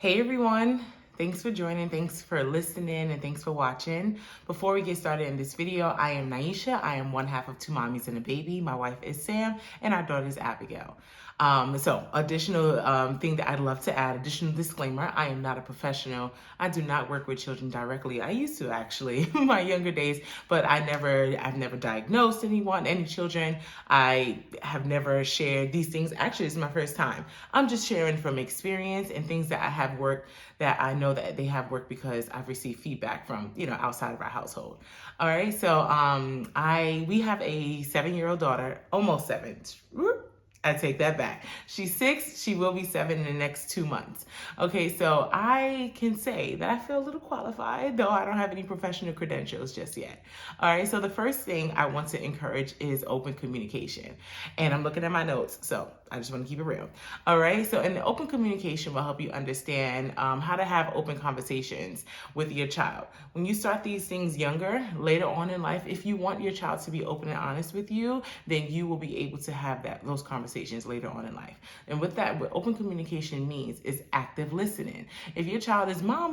Hey everyone, thanks for joining, thanks for listening, and thanks for watching. Before we get started in this video, I am Naisha. I am one half of two mommies and a baby. My wife is Sam, and our daughter is Abigail. Additional thing that I'd love to add, additional disclaimer, I am not a professional. I do not work with children directly. I used to actually in my younger days, but I've never diagnosed any children. I have never shared these things. Actually, it's my first time. I'm just sharing from experience and things that I have worked, that I know that they have worked because I've received feedback from, outside of our household. All right. So we have a 7-year-old daughter, almost 7. I take that back. She's 6. She will be 7 in the next 2 months. Okay, so I can say that I feel a little qualified, though I don't have any professional credentials just yet. All right, so the first thing I want to encourage is open communication. And I'm looking at my notes, so I just want to keep it real. All right, so in open communication will help you understand how to have open conversations with your child. When you start these things younger, later on in life, if you want your child to be open and honest with you, then you will be able to have those conversations later on in life. And with that, what open communication means is active listening. If your child is mom,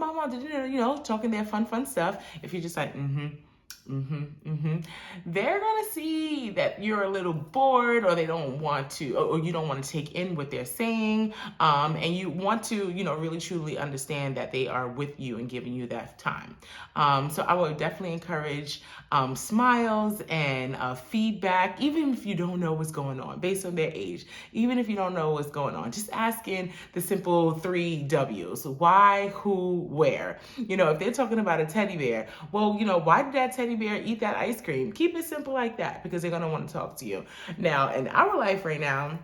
talking their fun stuff, if you're just like, they're gonna see that you're a little bored, or they don't want to, or you don't want to take in what they're saying, and you want to, really truly understand that they are with you and giving you that time. So I would definitely encourage smiles and feedback, even if you don't know what's going on based on their age. Even if you don't know what's going on, just asking the simple 3 W's: why, who, where. If they're talking about a teddy bear, well, why did that teddy bear eat that ice cream? Keep it simple like that, because they're going to want to talk to you. Now, in our life right now,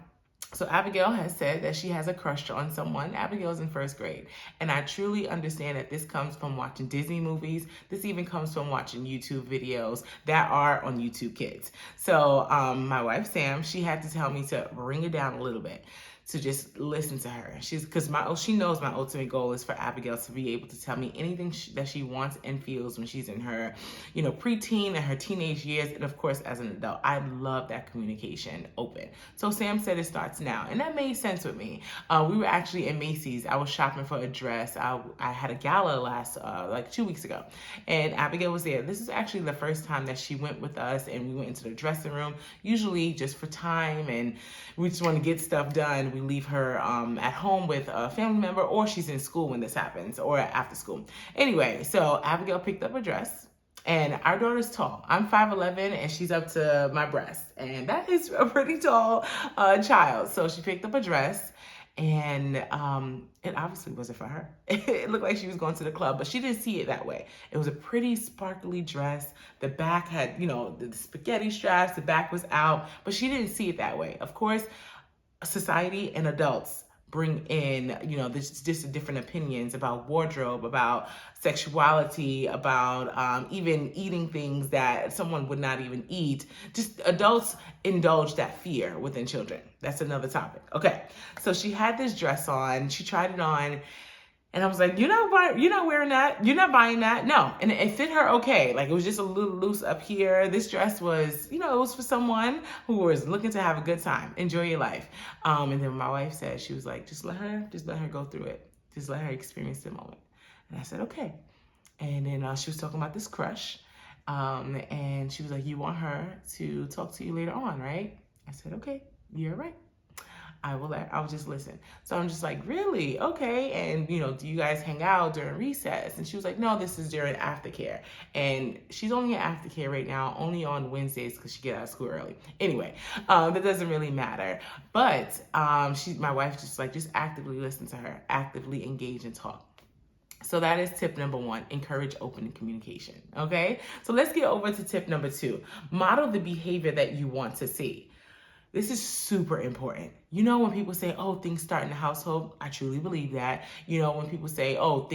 so Abigail has said that she has a crush on someone. Abigail's in 1st grade. And I truly understand that this comes from watching Disney movies. This even comes from watching YouTube videos that are on YouTube Kids. So my wife, Sam, she had to tell me to bring it down a little bit, to just listen to her. Because she knows my ultimate goal is for Abigail to be able to tell me anything that she wants and feels when she's in her, preteen and her teenage years, and of course as an adult. I love that communication open. So Sam said it starts now, and that made sense with me. We were actually in Macy's. I was shopping for a dress. I had a gala last 2 weeks ago, and Abigail was there. This is actually the first time that she went with us, and we went into the dressing room. Usually just for time, and we just want to get stuff done, we leave her at home with a family member, or she's in school when this happens, or after school. Anyway, so Abigail picked up a dress, and our daughter's tall. I'm 5'11", and she's up to my breast, and that is a pretty tall child. So she picked up a dress, and it obviously wasn't for her. It looked like she was going to the club, but she didn't see it that way. It was a pretty sparkly dress. The back had, the spaghetti straps, the back was out, but she didn't see it that way. Of course, society and adults bring in, this just different opinions about wardrobe, about sexuality, about even eating things that someone would not even eat. Just adults indulge that fear within children. That's another topic. Okay, so she had this dress on. She tried it on. And I was like, you're not wearing that. You're not buying that. No. And it fit her okay. Like, it was just a little loose up here. This dress was, it was for someone who was looking to have a good time. Enjoy your life. And then my wife said, she was like, just let her go through it. Just let her experience the moment. And I said, okay. And then she was talking about this crush. And she was like, you want her to talk to you later on, right? I said, okay, you're right. I'll just listen. So I'm just like, really? Okay. And, do you guys hang out during recess? And she was like, no, this is during aftercare. And she's only in aftercare right now, only on Wednesdays, because she get out of school early. Anyway, that doesn't really matter. But my wife just actively listen to her, actively engage and talk. So that is tip number 1, encourage open communication. Okay. So let's get over to tip number 2, model the behavior that you want to see. This is super important. When people say, oh, things start in the household, I truly believe that. When people say, oh,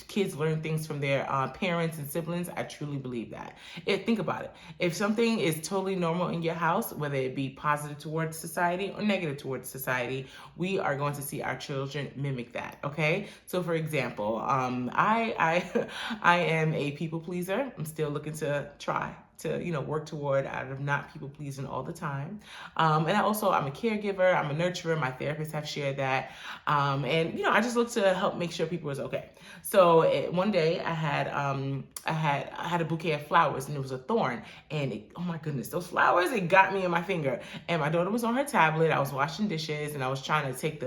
kids learn things from their parents and siblings, I truly believe that. Think about it. If something is totally normal in your house, whether it be positive towards society or negative towards society, we are going to see our children mimic that, okay? So for example, I am a people pleaser. I'm still looking to try to, work toward out of not people pleasing all the time. And I'm a caregiver, I'm a nurturer. My therapists have shared that. And I just look to help make sure people is okay. So one day I had a bouquet of flowers, and it was a thorn. And oh my goodness, those flowers, it got me in my finger. And my daughter was on her tablet. I was washing dishes, and I was trying to take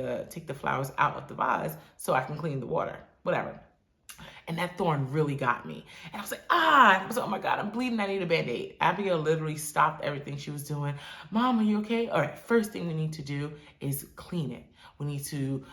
the flowers out of the vase so I can clean the water, whatever. And that thorn really got me. And I was like, And I was like, oh my God, I'm bleeding. I need a Band-Aid. Abigail literally stopped everything she was doing. Mom, are you okay? All right, first thing we need to do is clean it. We need to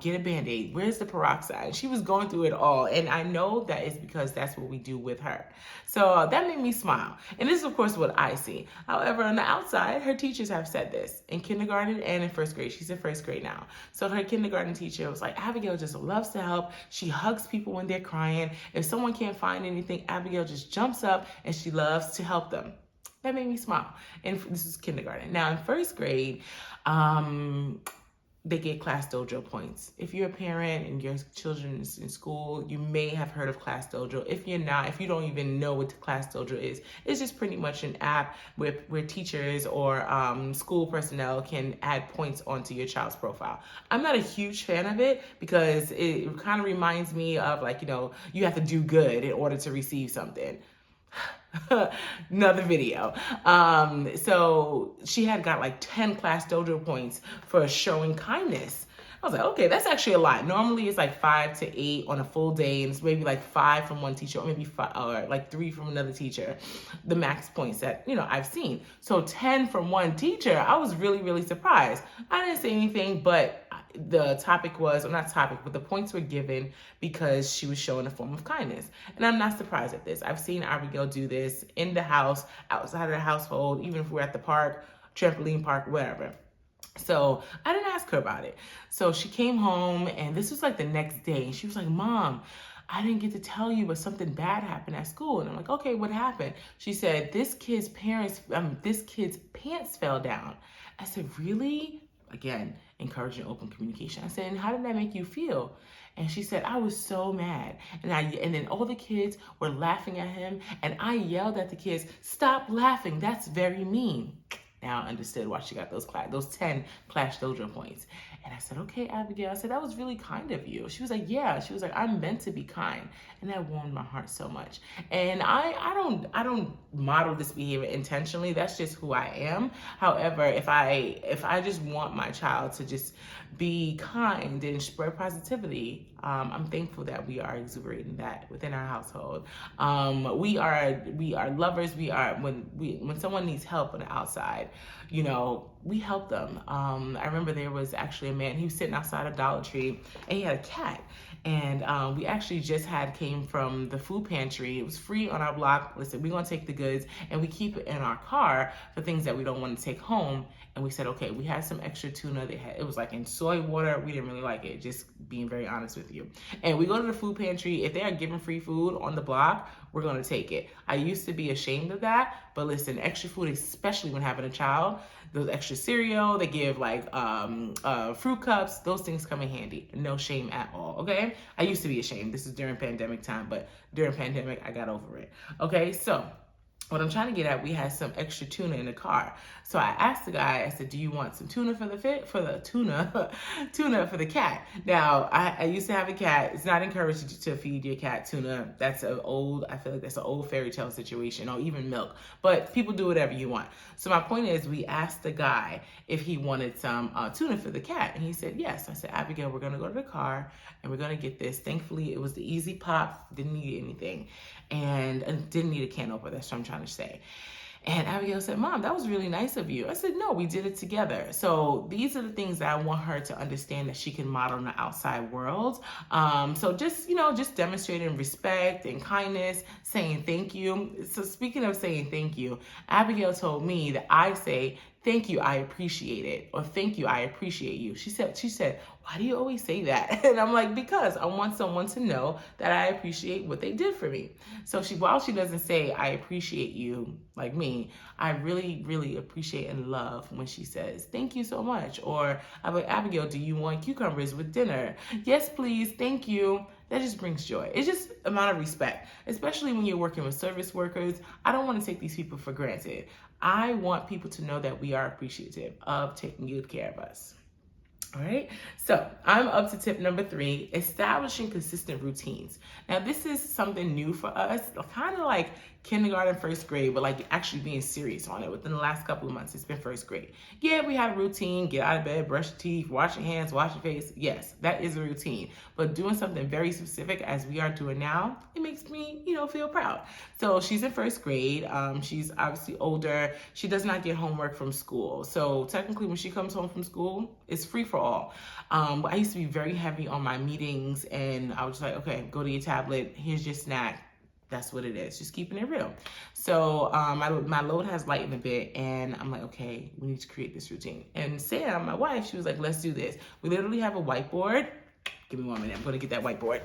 get a Band-Aid. Where's the peroxide? She was going through it all. And I know that is because that's what we do with her. So that made me smile. And this is, of course, what I see. However, on the outside, her teachers have said this in kindergarten and in first grade. She's in first grade now. So her kindergarten teacher was like, Abigail just loves to help. She hugs people when they're crying. If someone can't find anything, Abigail just jumps up and she loves to help them. That made me smile. And this is kindergarten. Now in first grade, they get Class Dojo points. If you're a parent and your children is in school, you may have heard of Class Dojo. If you're not, if you don't even know what Class Dojo is, it's just pretty much an app where teachers or school personnel can add points onto your child's profile. I'm not a huge fan of it because it kind of reminds me of you have to do good in order to receive something. Another video. So she had got like 10 Class Dojo points for showing kindness. I was like, okay, that's actually a lot. Normally it's like 5 to 8 on a full day, and it's maybe like 5 from one teacher, or maybe 5, or like 3 from another teacher, the max points that, I've seen. So 10 from one teacher, I was really, really surprised. I didn't say anything, but the topic was, or not topic, but the points were given because she was showing a form of kindness. And I'm not surprised at this. I've seen Abigail do this in the house, outside of the household, even if we're at the park, trampoline park, whatever. So I didn't ask her about it. So she came home, and this was like the next day, and she was like, Mom, I didn't get to tell you, but something bad happened at school. And I'm like, okay, what happened? She said, this kid's pants fell down. I said, really? Again, encouraging open communication. I said, and how did that make you feel? And she said, I was so mad. And then all the kids were laughing at him, and I yelled at the kids, stop laughing, that's very mean. Now I understood why she got those 10 Class Dojo points. And I said, okay, Abigail. I said, that was really kind of you. She was like, yeah. She was like, I'm meant to be kind. And that warmed my heart so much. And I don't model this behavior intentionally. That's just who I am. However, if I just want my child to just be kind and spread positivity, I'm thankful that we are exuberating that within our household. We are lovers. When someone needs help on the outside, we help them. I remember there was actually a man, he was sitting outside a Dollar Tree, and he had a cat. And we actually just came from the food pantry. It was free on our block. Listen, we're gonna take the goods and we keep it in our car for things that we don't want to take home. And we said, okay, we had some extra tuna. It was like in soy water. We didn't really like it, just being very honest with you. And we go to the food pantry. If they are giving free food on the block, we're gonna take it. I used to be ashamed of that, but listen, extra food, especially when having a child, those extra cereal, they give like fruit cups, those things come in handy. No shame at all, okay? I used to be ashamed. This is during pandemic time, but during pandemic, I got over it. Okay, so what I'm trying to get at, we had some extra tuna in the car. So I asked the guy, I said, do you want some tuna for the tuna for the cat? Now, I used to have a cat. It's not encouraged to feed your cat tuna. I feel like that's an old fairy tale situation, or even milk. But people do whatever you want. So my point is, we asked the guy if he wanted some tuna for the cat. And he said, yes. I said, Abigail, we're gonna go to the car and we're gonna get this. Thankfully, it was the easy pop, didn't need anything. And didn't need a can opener, that's what I'm trying to say. And Abigail said, Mom, that was really nice of you. I said, no, we did it together. So these are the things that I want her to understand that she can model in the outside world. So just demonstrating respect and kindness, saying thank you. So speaking of saying thank you, Abigail told me that I say, thank you, I appreciate it. Or thank you, I appreciate you. She said, why do you always say that? And I'm like, because I want someone to know that I appreciate what they did for me. So while she doesn't say, I appreciate you like me, I really, really appreciate and love when she says, thank you so much. Or I'm like, Abigail, do you want cucumbers with dinner? Yes, please, thank you. that just brings joy. It's just amount of respect, especially when you're working with service workers. I don't want to take these people for granted. I want people to know that we are appreciative of taking good care of us. All right, so I'm up to tip number 3, establishing consistent routines. Now, this is something new for us, kind of like kindergarten, first grade, but like actually being serious on it. Within the last couple of months, it's been first grade. Yeah, we had a routine, get out of bed, brush your teeth, wash your hands, wash your face. Yes, that is a routine, but doing something very specific as we are doing now, it makes me, feel proud. So she's in first grade. She's obviously older. She does not get homework from school. So technically when she comes home from school, it's free for all. But I used to be very heavy on my meetings, and I was just like, okay, go to your tablet, here's your snack. That's what it is, just keeping it real. So my load has lightened a bit, and I'm like, okay, we need to create this routine. And Sam, my wife, she was like, let's do this. We literally have a whiteboard. Give me 1 minute, I'm gonna get that whiteboard.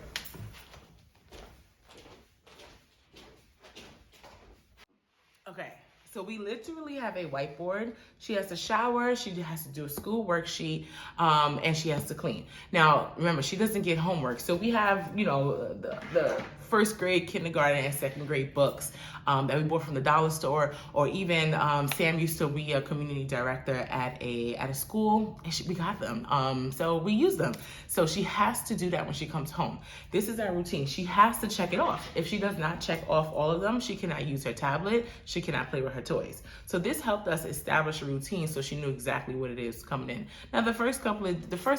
Okay, so we literally have a whiteboard. She has to shower, she has to do a school worksheet, and she has to clean. Now, remember, she doesn't get homework. So we have, the first grade, kindergarten, and second grade books that we bought from the dollar store, or even Sam used to be a community director at a school, and we got them. So we use them. So she has to do that when she comes home. This is our routine. She has to check it off. If she does not check off all of them, she cannot use her tablet. She cannot play with her toys. So this helped us establish a routine so she knew exactly what it is coming in. Now the first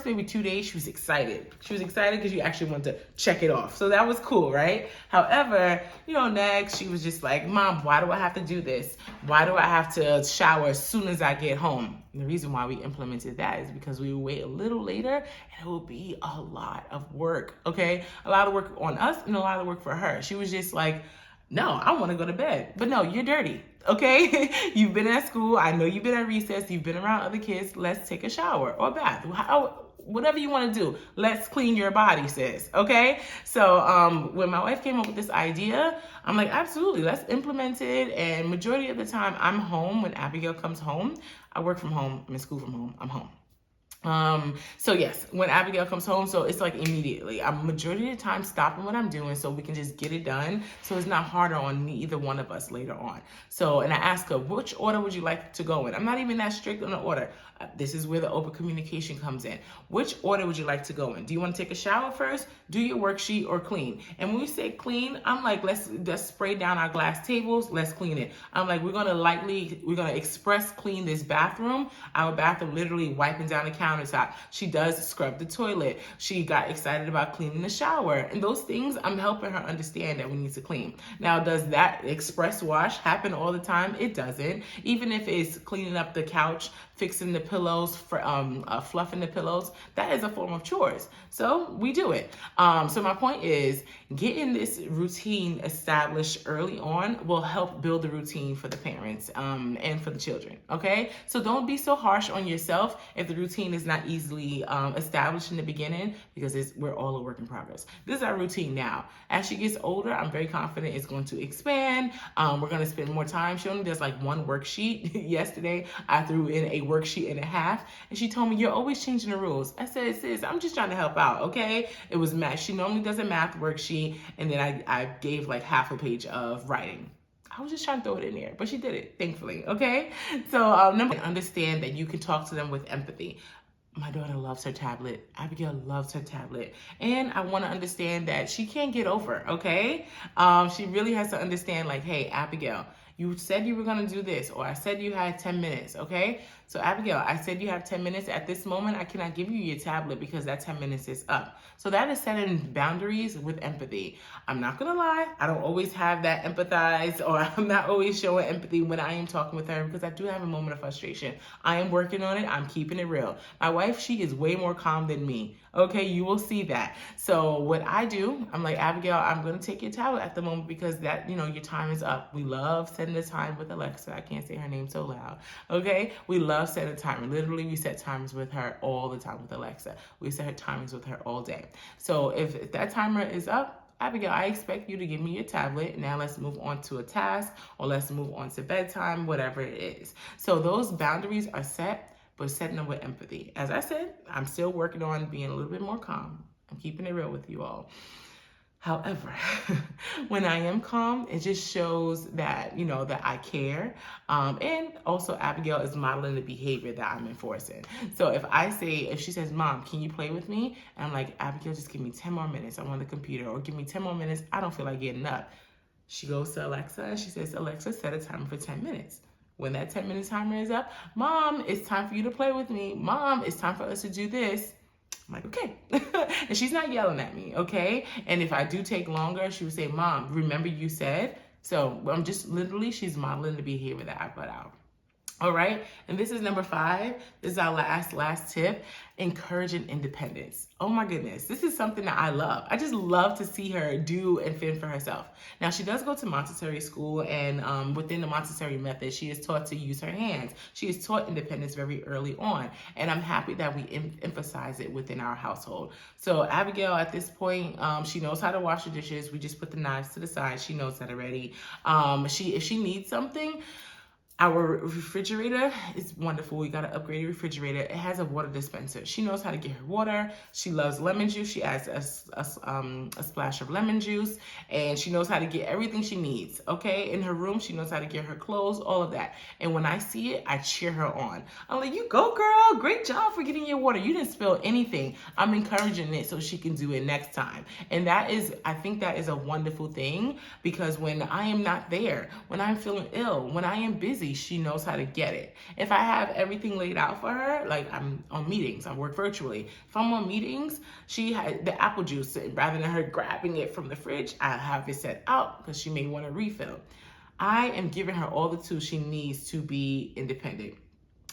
maybe 2 days, she was excited. She was excited because you actually wanted to check it off. So that was cool, right? However, next she was just like, Mom, why do I have to do this? Why do I have to shower as soon as I get home? And the reason why we implemented that is because we would wait a little later, and it would be a lot of work, okay? A lot of work on us and a lot of work for her. She was just like, no, I want to go to bed. But no, you're dirty, okay? You've been at school. I know you've been at recess. You've been around other kids. Let's take a shower or a bath. Whatever you want to do, let's clean your body, sis, okay? So when my wife came up with this idea, I'm like, absolutely, let's implement it. And majority of the time, I'm home when Abigail comes home. I work from home. I'm in school from home. I'm home. So yes, when Abigail comes home, so it's like immediately. I'm majority of the time stopping what I'm doing so we can just get it done. So it's not harder on either one of us later on. So, and I ask her, which order would you like to go in? I'm not even that strict on the order. This is where the open communication comes in. Which order would you like to go in? Do you want to take a shower first, do your worksheet, or clean? And when we say clean, I'm like, let's spray down our glass tables, let's clean it. I'm like, we're gonna express clean this bathroom. Our bathroom literally wiping down the countertop. She does scrub the toilet. She got excited about cleaning the shower. And those things, I'm helping her understand that we need to clean. Now, does that express wash happen all the time? It doesn't. Even if it's cleaning up the couch, fixing the pillows, fluffing the pillows, that is a form of chores. So we do it. So my point is, getting this routine established early on will help build the routine for the parents and for the children, okay? So don't be so harsh on yourself if the routine is not easily established in the beginning, because we're all a work in progress. This is our routine now. As she gets older, I'm very confident it's going to expand. We're going to spend more time. She only does like one worksheet. Yesterday, I threw in a worksheet and a half, and she told me, you're always changing the rules. I said, sis, I'm just trying to help out, okay? It was math. She normally does a math worksheet, and then I gave like half a page of writing. I was just trying to throw it in there, but she did it, thankfully, okay? So number one, understand that you can talk to them with empathy. My daughter loves her tablet. Abigail loves her tablet. And I want to understand that she can't get over, okay? She really has to understand, like, hey, Abigail, you said you were going to do this, or I said you had 10 minutes, okay? So Abigail, I said you have 10 minutes. At this moment, I cannot give you your tablet because that 10 minutes is up. So that is setting boundaries with empathy. I'm not going to lie. I don't always have that empathize, or I'm not always showing empathy when I am talking with her, because I do have a moment of frustration. I am working on it. I'm keeping it real. My wife, she is way more calm than me. Okay, you will see that. So what I do, I'm like, Abigail, I'm going to take your tablet at the moment because that, your time is up. We love setting the time with Alexa. I can't say her name so loud. Okay, we love setting a timer. Literally, we set timers with her all the time with Alexa. We set her timers with her all day. So if that timer is up, Abigail, I expect you to give me your tablet. Now let's move on to a task, or let's move on to bedtime, whatever it is. So those boundaries are set, but setting them with empathy. As I said, I'm still working on being a little bit more calm. I'm keeping it real with you all. However, when I am calm, it just shows that, that I care. And also Abigail is modeling the behavior that I'm enforcing. So if she says, Mom, can you play with me? And I'm like, Abigail, just give me 10 more minutes. I'm on the computer, or give me 10 more minutes. I don't feel like getting up. She goes to Alexa and she says, Alexa, set a timer for 10 minutes. When that 10-minute timer is up, Mom, it's time for you to play with me. Mom, it's time for us to do this. I'm like, okay. And she's not yelling at me, okay? And if I do take longer, she would say, Mom, remember you said? So I'm just literally, she's modeling the behavior that I put out. All right. And this is number 5. This is our last tip, encouraging independence. Oh my goodness. This is something that I love. I just love to see her do and fend for herself. Now, she does go to Montessori school, and within the Montessori method, she is taught to use her hands. She is taught independence very early on. And I'm happy that we emphasize it within our household. So Abigail, at this point, she knows how to wash the dishes. We just put the knives to the side. She knows that already. If she needs something, our refrigerator is wonderful. We got an upgraded refrigerator. It has a water dispenser. She knows how to get her water. She loves lemon juice. She adds a splash of lemon juice, and she knows how to get everything she needs, okay? In her room, she knows how to get her clothes, all of that. And when I see it, I cheer her on. I'm like, you go, girl. Great job for getting your water. You didn't spill anything. I'm encouraging it so she can do it next time. And I think that is a wonderful thing, because when I am not there, when I'm feeling ill, when I am busy, she knows how to get it. If I have everything laid out for her, like I'm on meetings, I work virtually. If I'm on meetings, she had the apple juice. Rather than her grabbing it from the fridge, I have it set out because she may want to refill. I am giving her all the tools she needs to be independent.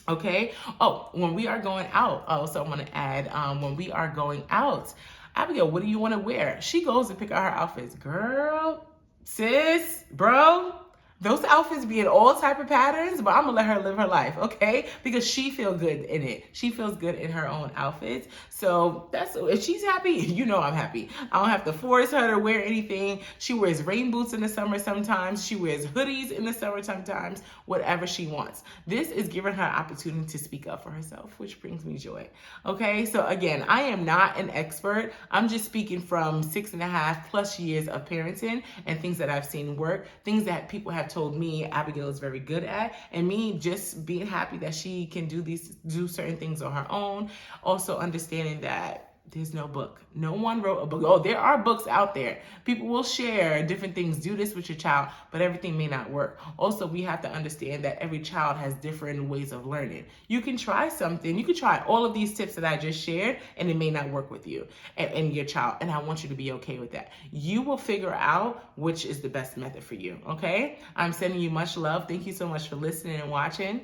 Okay. Oh, when we are going out, also I want to add, when we are going out, Abigail, what do you want to wear? She goes to pick out her outfits. Girl, sis, bro, those outfits be in all type of patterns, but I'm gonna let her live her life, okay? Because she feels good in it. She feels good in her own outfits. So if she's happy, you know I'm happy. I don't have to force her to wear anything. She wears rain boots in the summer sometimes. She wears hoodies in the summer sometimes, whatever she wants. This is giving her opportunity to speak up for herself, which brings me joy. Okay, so again, I am not an expert. I'm just speaking from 6.5+ years of parenting and things that I've seen work, things that people have told me Abigail is very good at, and me just being happy that she can do certain things on her own. Also understanding that there's no book. No one wrote a book. Oh, there are books out there. People will share different things. Do this with your child, but everything may not work. Also, we have to understand that every child has different ways of learning. You can try something. You can try all of these tips that I just shared, and it may not work with you and your child. And I want you to be okay with that. You will figure out which is the best method for you, okay? I'm sending you much love. Thank you so much for listening and watching.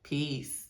Peace.